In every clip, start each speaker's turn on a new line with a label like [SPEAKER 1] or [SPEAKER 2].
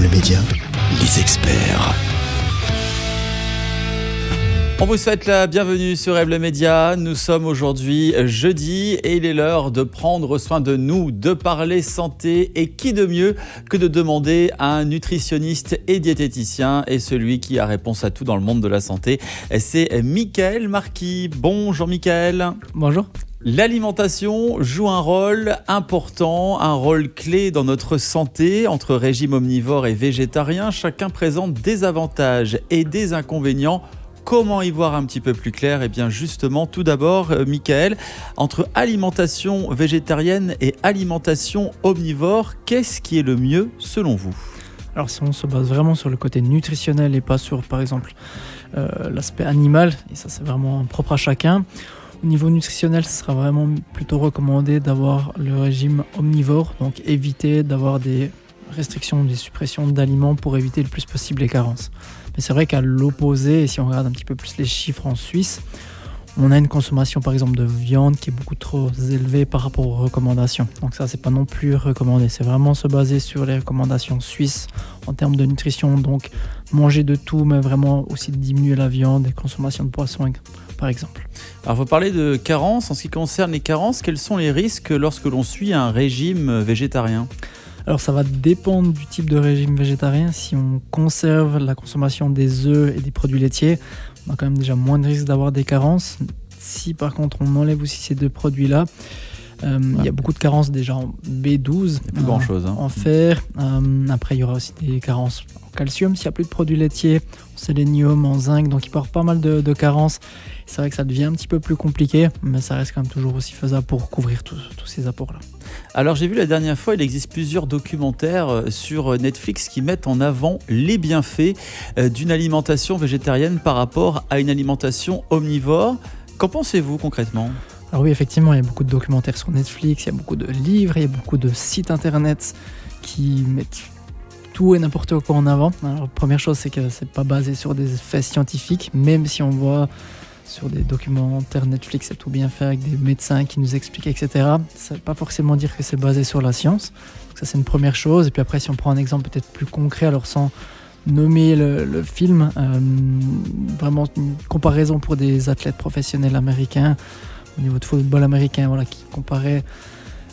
[SPEAKER 1] le média, les experts.
[SPEAKER 2] On vous souhaite la bienvenue sur Aime le Média. Nous sommes aujourd'hui jeudi et il est l'heure de prendre soin de nous, de parler santé. Et qui de mieux que de demander à un nutritionniste et diététicien et celui qui a réponse à tout dans le monde de la santé, c'est Michael Marquis. Bonjour Michael.
[SPEAKER 3] Bonjour.
[SPEAKER 2] L'alimentation joue un rôle important, un rôle clé dans notre santé. Entre régime omnivore et végétarien, chacun présente des avantages et des inconvénients. Comment y voir un petit peu plus clair ? Eh bien justement, tout d'abord, Michael, entre alimentation végétarienne et alimentation omnivore, qu'est-ce qui est le mieux selon vous ?
[SPEAKER 3] Alors si on se base vraiment sur le côté nutritionnel et pas sur par exemple l'aspect animal, et ça c'est vraiment propre à chacun, au niveau nutritionnel, ce sera vraiment plutôt recommandé d'avoir le régime omnivore, donc éviter d'avoir des restrictions, des suppressions d'aliments pour éviter le plus possible les carences. Mais c'est vrai qu'à l'opposé, et si on regarde un petit peu plus les chiffres en Suisse, on a une consommation par exemple de viande qui est beaucoup trop élevée par rapport aux recommandations. Donc ça, c'est pas non plus recommandé. C'est vraiment se baser sur les recommandations suisses en termes de nutrition. Donc manger de tout, mais vraiment aussi diminuer la viande et consommation de poissons par exemple.
[SPEAKER 2] Alors vous parlez de carences. En ce qui concerne les carences, quels sont les risques lorsque l'on suit un régime végétarien ?
[SPEAKER 3] Alors ça va dépendre du type de régime végétarien. Si on conserve la consommation des œufs et des produits laitiers, on a quand même déjà moins de risques d'avoir des carences. Si par contre on enlève aussi ces deux produits-là, il y a beaucoup de carences déjà en B12,
[SPEAKER 2] plus grand chose,
[SPEAKER 3] en fer. Après il y aura aussi des carences en calcium s'il n'y a plus de produits laitiers, en sélénium, en zinc, donc il peut y avoir pas mal de carences. C'est vrai que ça devient un petit peu plus compliqué, mais ça reste quand même toujours aussi faisable pour couvrir tous ces apports-là.
[SPEAKER 2] Alors j'ai vu la dernière fois, il existe plusieurs documentaires sur Netflix qui mettent en avant les bienfaits d'une alimentation végétarienne par rapport à une alimentation omnivore. Qu'en pensez-vous concrètement ?
[SPEAKER 3] Alors oui, effectivement, il y a beaucoup de documentaires sur Netflix, il y a beaucoup de livres, il y a beaucoup de sites internet qui mettent tout et n'importe quoi en avant. Alors, première chose, c'est que c'est pas basé sur des faits scientifiques, même si on voit sur des documentaires Netflix, c'est tout bien fait avec des médecins qui nous expliquent, etc. Ça ne veut pas forcément dire que c'est basé sur la science. Donc ça, c'est une première chose. Et puis après, si on prend un exemple peut-être plus concret, alors sans nommer le film, vraiment une comparaison pour des athlètes professionnels américains au niveau de football américain, voilà, qui comparaient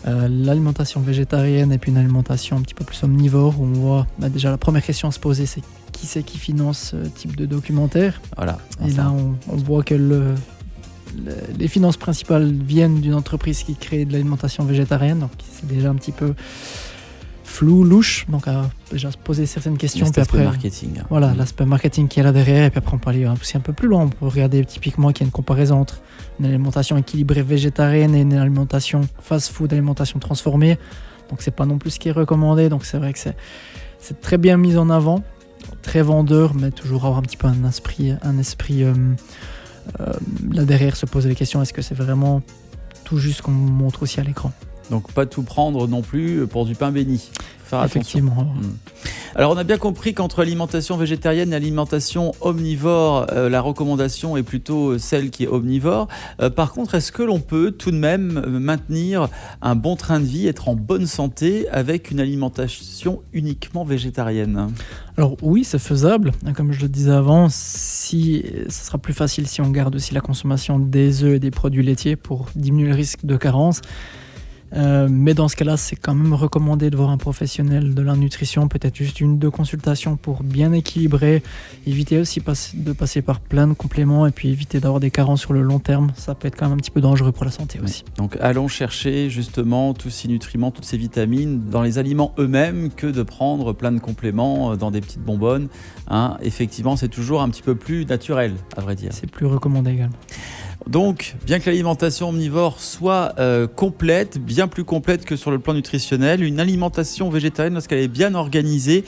[SPEAKER 3] l'alimentation végétarienne et puis une alimentation un petit peu plus omnivore, où on voit déjà la première question à se poser, c'est qui c'est qui finance ce type de documentaire.
[SPEAKER 2] Voilà.
[SPEAKER 3] Et là on voit que les finances principales viennent d'une entreprise qui crée de l'alimentation végétarienne, donc c'est déjà un petit peu flou, louche, donc à déjà se poser certaines questions.
[SPEAKER 2] Puis
[SPEAKER 3] après
[SPEAKER 2] marketing.
[SPEAKER 3] Voilà, l'aspect marketing qui est là derrière, et puis après on peut aller aussi un peu plus loin, on peut regarder typiquement qu'il y a une comparaison entre une alimentation équilibrée végétarienne et une alimentation fast-food, alimentation transformée, donc c'est pas non plus ce qui est recommandé, donc c'est vrai que c'est très bien mis en avant, très vendeur, mais toujours avoir un petit peu un esprit là derrière, se poser les questions, est-ce que c'est vraiment tout juste qu'on montre aussi à l'écran.
[SPEAKER 2] Donc pas tout prendre non plus pour du pain béni. Faire
[SPEAKER 3] Effectivement.
[SPEAKER 2] Attention. Alors on a bien compris qu'entre alimentation végétarienne et alimentation omnivore, la recommandation est plutôt celle qui est omnivore. Par contre, est-ce que l'on peut tout de même maintenir un bon train de vie, être en bonne santé avec une alimentation uniquement végétarienne ?
[SPEAKER 3] Alors oui, c'est faisable. Comme je le disais avant, ce sera plus facile si on garde aussi la consommation des œufs et des produits laitiers pour diminuer le risque de carence. Mais dans ce cas-là, c'est quand même recommandé de voir un professionnel de la nutrition, peut-être juste 1-2 consultations pour bien équilibrer, éviter aussi de passer par plein de compléments et puis éviter d'avoir des carences sur le long terme. Ça peut être quand même un petit peu dangereux pour la santé aussi.
[SPEAKER 2] Donc allons chercher justement tous ces nutriments, toutes ces vitamines dans les aliments eux-mêmes que de prendre plein de compléments dans des petites bonbonnes. Effectivement, c'est toujours un petit peu plus naturel, à vrai dire.
[SPEAKER 3] C'est plus recommandé également.
[SPEAKER 2] Donc, bien que l'alimentation omnivore soit complète, bien plus complète que sur le plan nutritionnel, une alimentation végétarienne, lorsqu'elle est bien organisée,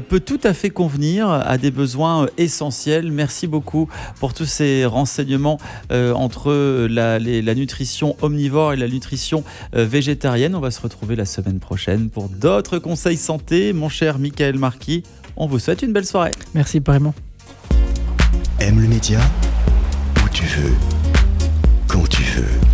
[SPEAKER 2] peut tout à fait convenir à des besoins essentiels. Merci beaucoup pour tous ces renseignements entre la nutrition omnivore et la nutrition végétarienne. On va se retrouver la semaine prochaine pour d'autres conseils santé. Mon cher Michael Marquis, on vous souhaite une belle soirée.
[SPEAKER 3] Merci, pareillement.
[SPEAKER 1] Aime le média où tu veux, quand tu veux.